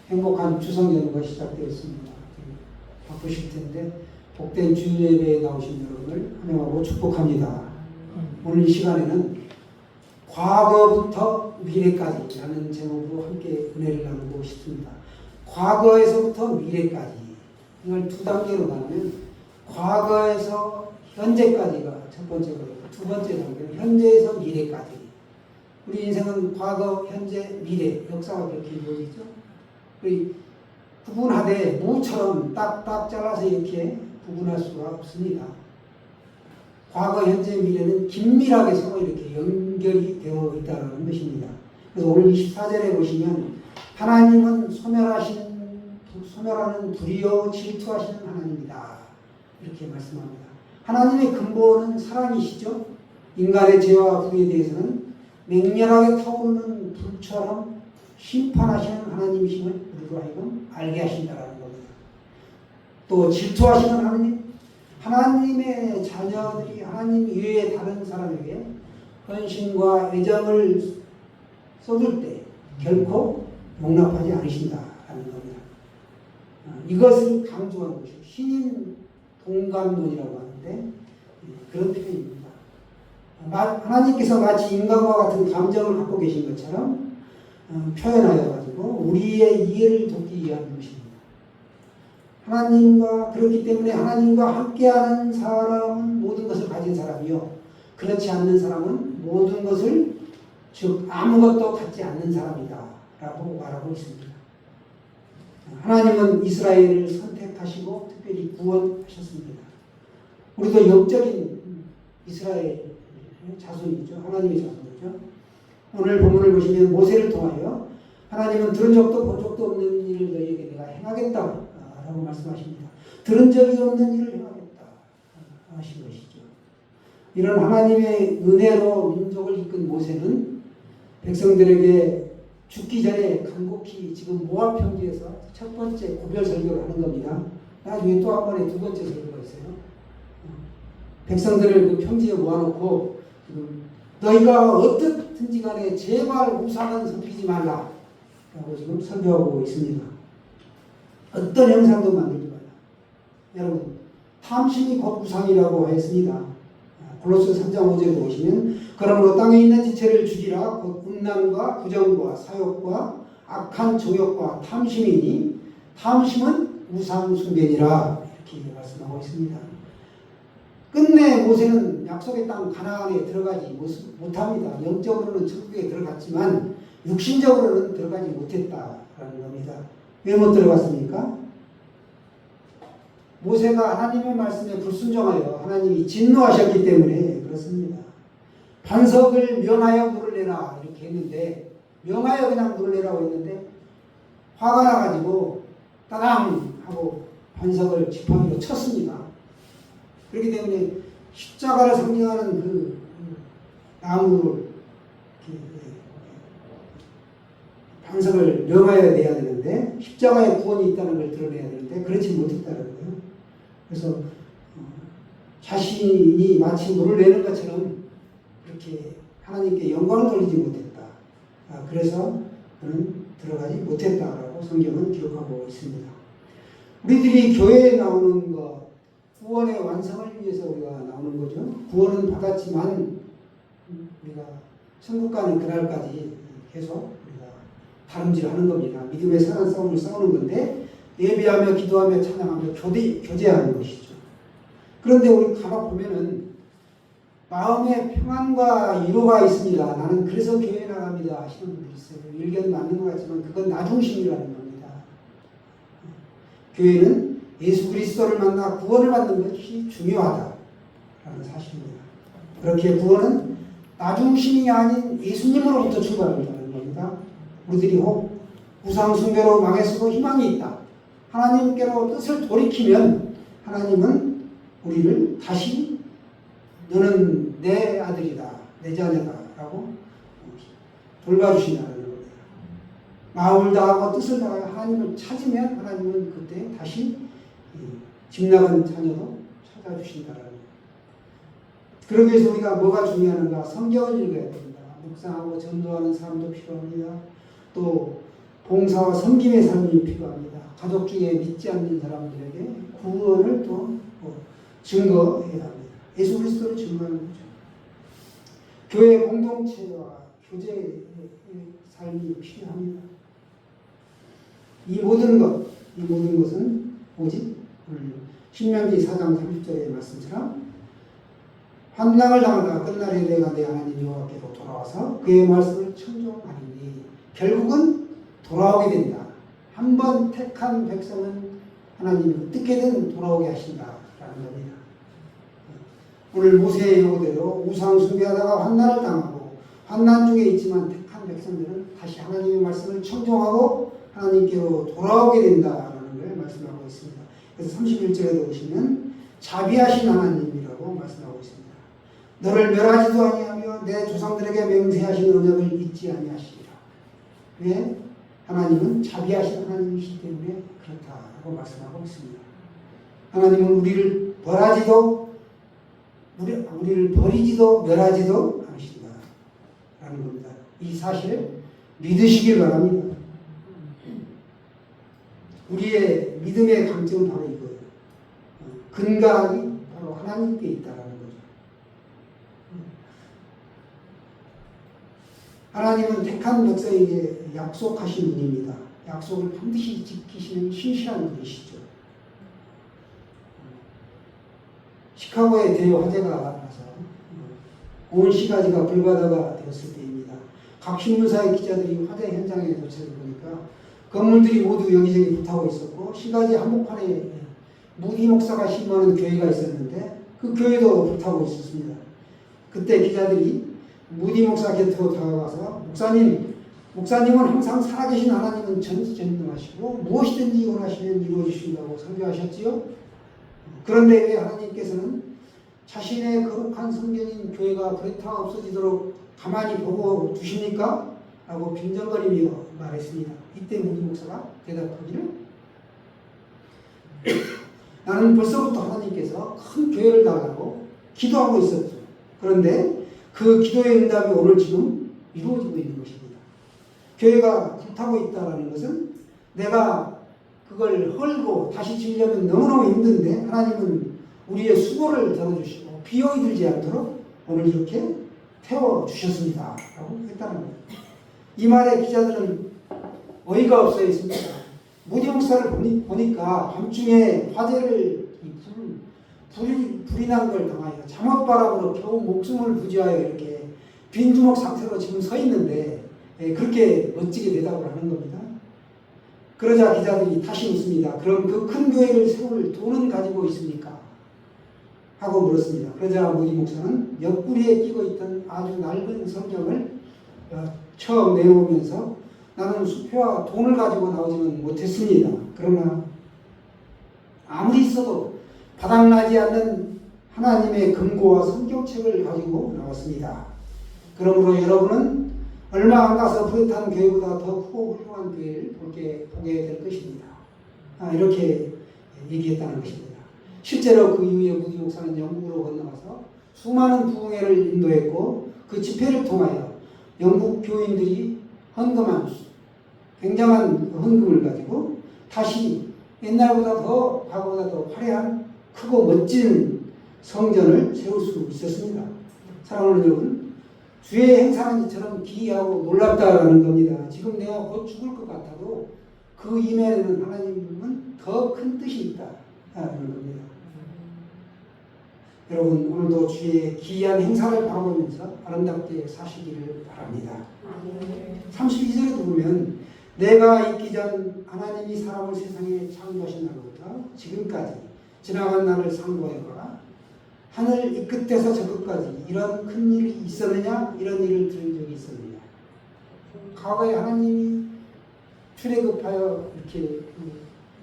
행복한 추석 연휴가 시작되었습니다. 바쁘실 텐데 복된 주일 예배에 나오신 여러분을 환영하고 축복합니다. 오늘 이 시간에는 과거부터 미래까지라는 제목으로 함께 은혜를 나누고 싶습니다. 과거에서부터 미래까지, 이걸 두 단계로 나누면 과거에서 현재까지가 첫 번째고요. 두 번째 단계는 현재에서 미래까지. 우리 인생은 과거, 현재, 미래, 역사가 그렇게 이루어지죠. 구분하되 무처럼 딱딱 잘라서 이렇게 구분할 수가 없습니다. 과거, 현재, 미래는 긴밀하게 서로 이렇게 연결이 되어 있다는 것입니다. 그래서 오늘 24절에 보시면 하나님은 소멸하는 불의요 질투하시는 하나님이다, 이렇게 말씀합니다. 하나님의 근본은 사랑이시죠. 인간의 죄와 불의에 대해서는 맹렬하게 타오르는 불처럼 심판하시는 하나님이심을 우리로 하여금 알게 하신다는 겁니다. 또 질투하시는 하나님, 하나님의 자녀들이 하나님 이외의 다른 사람에게 헌신과 애정을 쏟을 때 결코 용납하지 않으신다는 겁니다. 이것을 강조하는 것이 신인 동감론이라고 하는데 그런 표현입니다. 하나님께서 마치 인간과 같은 감정을 갖고 계신 것처럼 표현하여 가지고 우리의 이해를 돕기 위한 것입니다. 그렇기 때문에 하나님과 함께하는 사람은 모든 것을 가진 사람이요, 그렇지 않는 사람은 모든 것을, 즉 아무것도 갖지 않는 사람이다 라고 말하고 있습니다. 하나님은 이스라엘을 선택하시고 특별히 구원하셨습니다. 우리도 영적인 이스라엘 자손이죠. 하나님의 자손이죠. 오늘 본문을 보시면 모세를 통하여 하나님은 들은 적도 본 적도 없는 일을 너희에게 내가 행하겠다 라고 말씀하십니다. 들은 적이 없는 일을 행하겠다 하신 것이죠. 이런 하나님의 은혜로 민족을 이끈 모세는 백성들에게 죽기 전에 간곡히 지금 모압 평지에서 첫 번째 고별 설교를 하는 겁니다. 나중에 또 한 번에 두 번째 설교가 있어요. 백성들을 그 평지에 모아놓고 너희가 어떻든지 간에 제발 우상은 섬기지 말라 라고 지금 설교하고 있습니다. 어떤 형상도 만들지 말라. 여러분, 탐심이 곧 우상이라고 했습니다. 골로새 3장 5절에 보시면 그러므로 땅에 있는 지체를 죽이라. 곧 음란과 부정과 사욕과 악한 정욕과 탐심이니 탐심은 우상 숭배니라, 이렇게 말씀하고 있습니다. 끝내 모세는 약속의 땅 가나안에 들어가지 못합니다. 영적으로는 천국에 들어갔지만 육신적으로는 들어가지 못했다라는 겁니다. 왜 못 들어갔습니까? 모세가 하나님의 말씀에 불순종하여 하나님이 진노하셨기 때문에 그렇습니다. 반석을 명하여 물을 내라 이렇게 했는데, 명하여 그냥 물을 내라고 했는데 화가 나가지고 따당 하고 반석을 지팡이로 쳤습니다. 그렇기 때문에 십자가를 상징하는 그 나무를 반석을 명하여 내야 되는데, 십자가에 구원이 있다는 걸 드러내야 되는데 그렇지 못했다는 거예요. 그래서 자신이 마치 물을 내는 것처럼 그렇게 하나님께 영광을 돌리지 못했다. 그래서 그는 들어가지 못했다라고 성경은 기록하고 있습니다. 우리들이 교회에 나오는 것, 구원의 완성을 위해서 우리가 나오는 거죠. 구원은 받았지만 우리가 천국 가는 그날까지 계속 우리가 다름질하는 겁니다. 믿음의 선한 싸움을 싸우는 건데, 예배하며 기도하며 찬양하며 교제하는 것이죠. 그런데 우리 가만 보면은 마음에 평안과 위로가 있습니다. 나는 그래서 교회에 나갑니다 하시는 분들이 있어요. 일견 맞는 것 같지만 그건 나중심이라는 겁니다. 교회는 예수 그리스도를 만나 구원을 받는 것이 중요하다라는 사실입니다. 그렇게 구원은 나중심이 아닌 예수님으로부터 출발한다는 겁니다. 우리들이 혹 우상 숭배로 망했어도 희망이 있다, 하나님께로 뜻을 돌이키면 하나님은 우리를 다시 너는 내 아들이다, 내 자녀다 라고 돌봐주신다는 겁니다. 마음을 다하고 뜻을 다하여 하나님을 찾으면 하나님은 그때 다시 집 나간 자녀도 찾아주신다라는 거예요. 그러기 위해서 우리가 뭐가 중요한가? 성경을 읽어야 됩니다. 묵상하고 전도하는 사람도 필요합니다. 또 봉사와 섬김의 삶이 필요합니다. 가족 중에 믿지 않는 사람들에게 구원을 또 증거해야 합니다. 예수 그리스도를 증거하는 거죠. 교회 공동체와 교제의 삶이 필요합니다. 이 모든 것은 오직 신명기 4장 30절의 말씀처럼 환난을 당하다가 끝날에 내가 내 하나님 여호와께로 돌아와서 그의 말씀을 청종하리니 결국은 돌아오게 된다. 한번 택한 백성은 하나님이 어떻게든 돌아오게 하신다라는 겁니다. 오늘 모세의 요구대로 우상 숭배하다가 환난을 당하고 환난 중에 있지만 택한 백성들은 다시 하나님의 말씀을 청종하고 하나님께로 돌아오게 된다라는 걸 말씀하고 있습니다. 그래서 31절에도 보시면 자비하신 하나님이라고 말씀하고 있습니다. 너를 멸하지도 아니하며 내 조상들에게 맹세하신 언약을 잊지 아니하시리라. 왜? 하나님은 자비하신 하나님이시기 때문에 그렇다라고 말씀하고 있습니다. 하나님은 우리를 버리지도 멸하지도 않으신다라는 겁니다. 이 사실을 믿으시길 바랍니다. 우리의 믿음의 강점은 바로 이거예요. 근간이 바로 하나님께 있다라는 거죠. 하나님은 택한 백성에게 약속하신 분입니다. 약속을 반드시 지키시는 신실한 분이시죠. 시카고의 대화재가 나서 온 시가지가 불바다가 되었을 때입니다. 각 신문사의 기자들이 화재 현장에 도착해 보니까 건물들이 모두 여기저기 불타고 있었고 시가지 한복판에 무디 목사가 신임하는 교회가 있었는데 그 교회도 불타고 있었습니다. 그때 기자들이 무디 목사 곁으로 다가가서 목사님은 항상 살아계신 하나님은 전지전능하시고 무엇이든지 원하시면 이루어주신다고 설교하셨지요. 그런데 왜 하나님께서는 자신의 거룩한 성전인 교회가 그렇다 없어지도록 가만히 보고 두십니까? 라고 빈정거리며 말했습니다. 이때 무디 목사가 대답하기를 나는 벌써부터 하나님께서 큰 교회를 달라고 기도하고 있었죠. 그런데 그 기도의 응답이 오늘 지금 이루어지고 있는 것입니다. 교회가 불타고 있다는 것은 내가 그걸 헐고 다시 지으려면 너무너무 힘든데 하나님은 우리의 수고를 덜어주시고 비용이 들지 않도록 오늘 이렇게 태워주셨습니다. 라고 했다는 거예요. 이 말에 기자들은 어이가 없어 있습니다. 무디 목사를 보니까 밤중에 화재를 불이 난 걸 당하여 잠옷바람으로 겨우 목숨을 부지하여 이렇게 빈주먹 상태로 지금 서 있는데 그렇게 멋지게 대답을 하는 겁니다. 그러자 기자들이 다시 묻습니다. 그럼 그 큰 교회를 세울 돈은 가지고 있습니까? 하고 물었습니다. 그러자 무디 목사는 옆구리에 끼고 있던 아주 낡은 성경을 처음 내놓으면서 나는 수표와 돈을 가지고 나오지는 못했습니다. 그러나 아무리 있어도 바닥나지 않는 하나님의 금고와 성경책을 가지고 나왔습니다. 그러므로 여러분은 얼마 안 가서 불탄 교회보다 더 크고 훌륭한 교회를 보게 될 것입니다. 이렇게 얘기했다는 것입니다. 실제로 그 이후에 무디 목사는 영국으로 건너가서 수많은 부흥회를 인도했고 그 집회를 통하여 영국 교인들이 헌금한 굉장한 헌금을 가지고 다시 옛날보다 더 과거보다 더 화려한 크고 멋진 성전을 세울 수 있었습니다. 사랑하는 여러분, 주의 행사는 이처럼 기이하고 놀랍다라는 겁니다. 지금 내가 곧 죽을 것 같아도 그 임에는 하나님은 더 큰 뜻이 있다라는 겁니다. 여러분, 오늘도 주의 기이한 행사를 바라보면서 아름답게 사시기를 바랍니다. 32절에도 보면 내가 있기 전 하나님이 사람을 세상에 창조하신 날부터 지금까지 지나간 날을 상고해보라. 하늘 이 끝에서 저 끝까지 이런 큰 일이 있었느냐? 이런 일을 들은 적이 있었느냐? 과거에 하나님이 출애굽하여 이렇게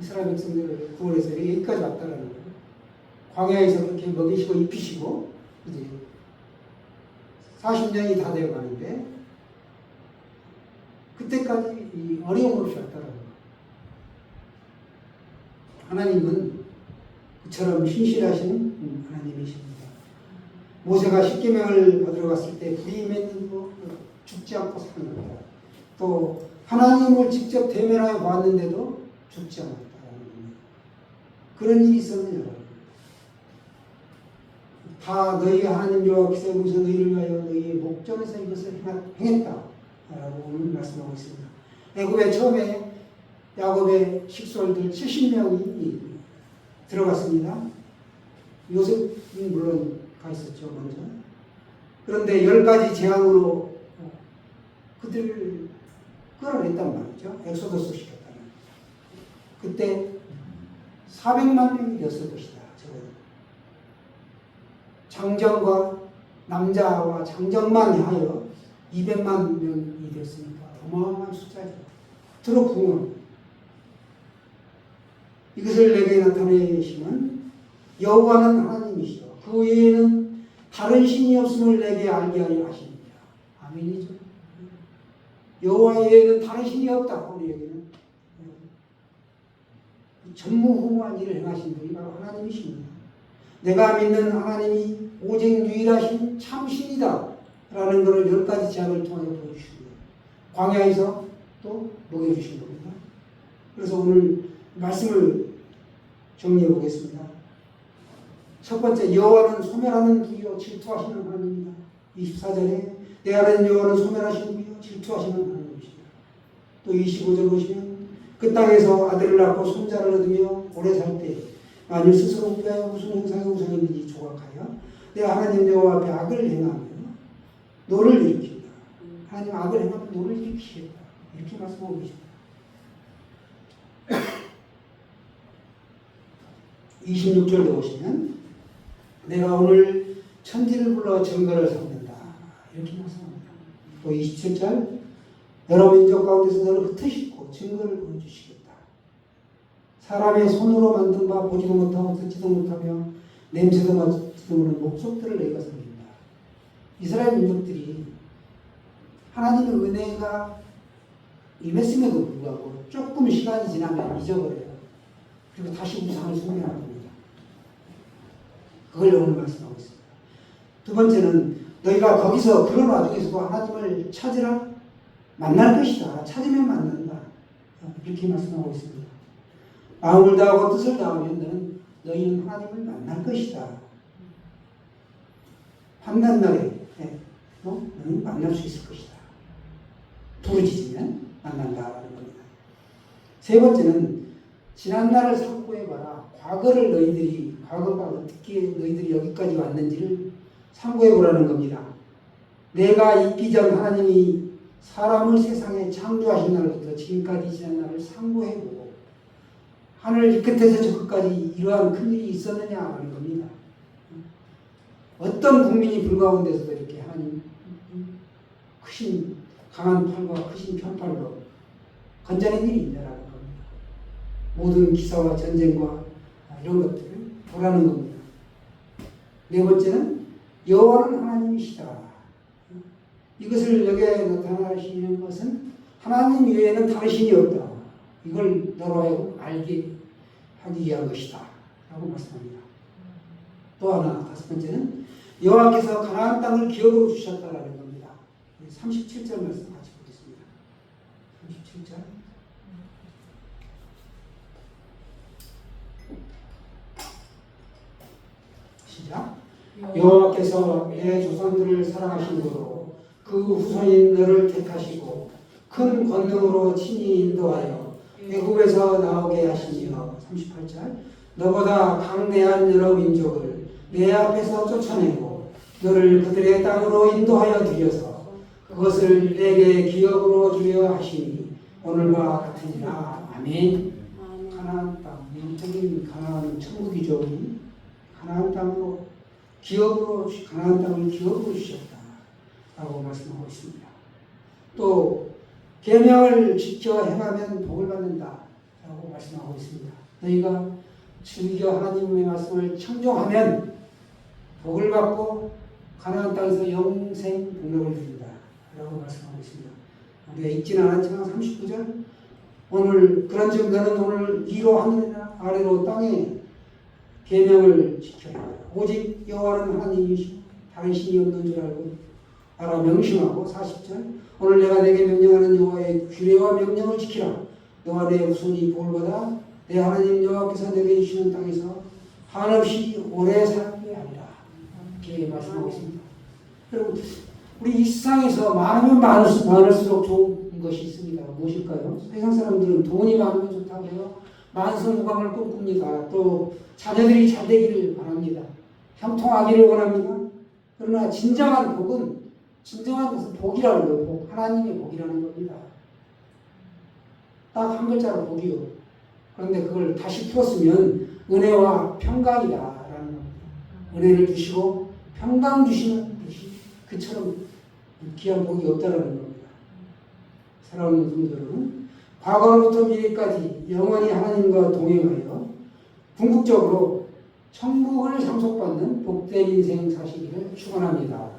이스라엘 백성들을 구원해서 여기까지 왔다라는 거예요. 광야에서 그렇게 먹이시고 입히시고 이제 40년이 다 되어 가는데 그때까지 어려움 없이 왔다라는 거예요. 하나님은 그처럼 신실하신 하나님이십니다. 모세가 십계명을 받으러 갔을 때 불이 맺는 거 죽지 않고 사는 겁니다. 또 하나님을 직접 대면하여 봤는데도 죽지 않았다라는 겁니다. 그런 일이 있었느냐? 다 너희가 하나님 여호와께서 여기서 너희를 위하여 너희의 목전에서 이것을 행했다라고 오늘 말씀하고 있습니다. 애굽에 처음에 야곱의 식솔들 70명이 들어갔습니다. 요셉은 물론 가 있었죠, 먼저. 그런데 10가지 재앙으로 그들을 끌어냈단 말이죠. 엑소더스 시켰다는. 그때 400만 명이 되었을 것이다. 장정과 남자와 장정만 하여 200만 명이 되었으니까 어마어마한 숫자죠. 들어 부흥합니다. 이것을 내게 나타내시는 여호와는 하나님이시죠. 그 외에는 다른 신이 없음을 내게 알게 하려 하십니다. 아멘이죠. 여호와 외에는 다른 신이 없다. 우리에게는 전무후무한 일을 행하신 분이 바로 하나님이십니다. 내가 믿는 하나님이 오직 유일하신 참신이다 라는 것을 10가지 제안을 통해 보여주십니다. 광야에서 또 먹여주신 겁니다. 그래서 오늘 말씀을 정리해 보겠습니다. 첫 번째, 여호와는 소멸하는 분이요 질투하시는 하나님입니다. 24절에 내 하나님 여호와는 소멸하시는 분이요 질투하시는 하나님이십니다. 또 25절 보시면 그 땅에서 아들을 낳고 손자를 얻으며 오래 살 때 만일 스스로 후회하여 무슨 형상의 우상이든지 조각하여 내 하나님 여호와 앞에 악을 행하며 노를 일으킨다. 하나님 악을 행하면 노를 일으키겠다. 이렇게 말씀하고 계십니다. 26절도 보시면 내가 오늘 천지를 불러 증거를 삼는다. 이렇게 말씀합니다. 또 27절 여러 민족 가운데서 너를 흩으시고 증거를 보여주시겠다. 사람의 손으로 만든 바 보지도 못하고 듣지도 못하며 냄새도 맡지도 모르는 목석들을 내가 섬긴다. 이스라엘 민족들이 하나님의 은혜가 임했음에도 불구하고 조금 시간이 지나면 잊어버려요. 그리고 다시 우상을 숭배하는 겁니다. 그걸 오늘 말씀하고 있습니다. 두 번째는 너희가 거기서 그런 와중에서도 하나님을 찾으라 만날 것이다. 찾으면 만난다. 이렇게 말씀하고 있습니다. 마음을 다하고 뜻을 다하면 너희는 하나님을 만날 것이다. 환난 날에 너희는 만날 수 있을 것이다. 부르짖으면 만난다라는 겁니다. 세 번째는 지난날을 상고해봐라. 과거가 어떻게 너희들이 여기까지 왔는지를 상고해보라는 겁니다. 내가 있기 전 하나님이 사람을 세상에 창조하신 날부터 지금까지 지난 날을 상고해보고 하늘 이 끝에서 저 끝까지 이러한 큰일이 있었느냐라는 겁니다. 어떤 국민이 불가운데서도 이렇게 하나님 크신 강한 팔과 크신 편팔로 건져낸 일이 있냐라는 겁니다. 모든 기사와 전쟁과 이런 것들을 보라는 겁니다. 네 번째는 여호와는 하나님이시다. 이것을 여기에 나타나시는 것은 하나님 외에는 다른 신이 없다. 이걸 너로 하여금 알게 하기 위한 것이다. 라고 말씀합니다. 또 하나, 다섯 번째는 여호와께서 가나안 땅을 기업으로 주셨다라는 겁니다. 37절 말씀 같이 보겠습니다. 37절. 시작. 여호와께서 내 조상들을 사랑하심으로 그 후손인 너를 택하시고 큰 권능으로 친히 인도하여 애굽에서 나오게 하시며 38절 너보다 강대한 여러 민족을 내 앞에서 쫓아내고 너를 그들의 땅으로 인도하여 들여서 그것을 내게 기업으로 주려 하시니 오늘과 같으니라. 아멘. 가나안 땅, 영적인 가나안 천국이죠. 가나안 땅으로 가나안 땅을 기업으로 주셨다라고 말씀하고 있습니다. 또 계명을 지켜 행하면 복을 받는다라고 말씀하고 있습니다. 너희가 즐겨 하나님의 말씀을 청종하면 복을 받고 가나안 땅에서 영생 복락을 누린다라고 말씀하고 있습니다. 우리가 읽지는 않았지만 39절 오늘 그런즉 너는 오늘 위로 하늘이나 아래로 땅에 계명을 지켜야 한다. 오직 여호와는 하나님이시고 다른 신이 없는 줄 알고 알아 명심하고 40절 오늘 내가 내게 명령하는 여호와의 규례와 명령을 지키라. 너와 내 후손이 복을 받아 내 하나님 여호와께서 내게 주시는 땅에서 한없이 오래 살게 하리라. 이렇게 말씀하고 있습니다. 여러분 우리 이 세상에서 많으면 많을수록 좋은 것이 있습니다. 무엇일까요? 세상 사람들은 돈이 많으면 좋다고 해요. 만성무강을 꿈꿉니다. 또 자녀들이 잘 되기를 바랍니다. 형통하기를 원합니다. 그러나 진정한 복은 진정한 것은 복이라는 거예요. 복. 하나님의 복이라는 겁니다. 딱 한 글자로 복이요. 그런데 그걸 다시 풀었으면 은혜와 평강이다라는 겁니다. 은혜를 주시고 평강 주시는 것이 그처럼 귀한 복이 없다라는 겁니다. 사랑하는 성도 여러분, 과거로부터 미래까지 영원히 하나님과 동행하여 궁극적으로 천국을 상속받는 복된 인생 사시기를 축원합니다.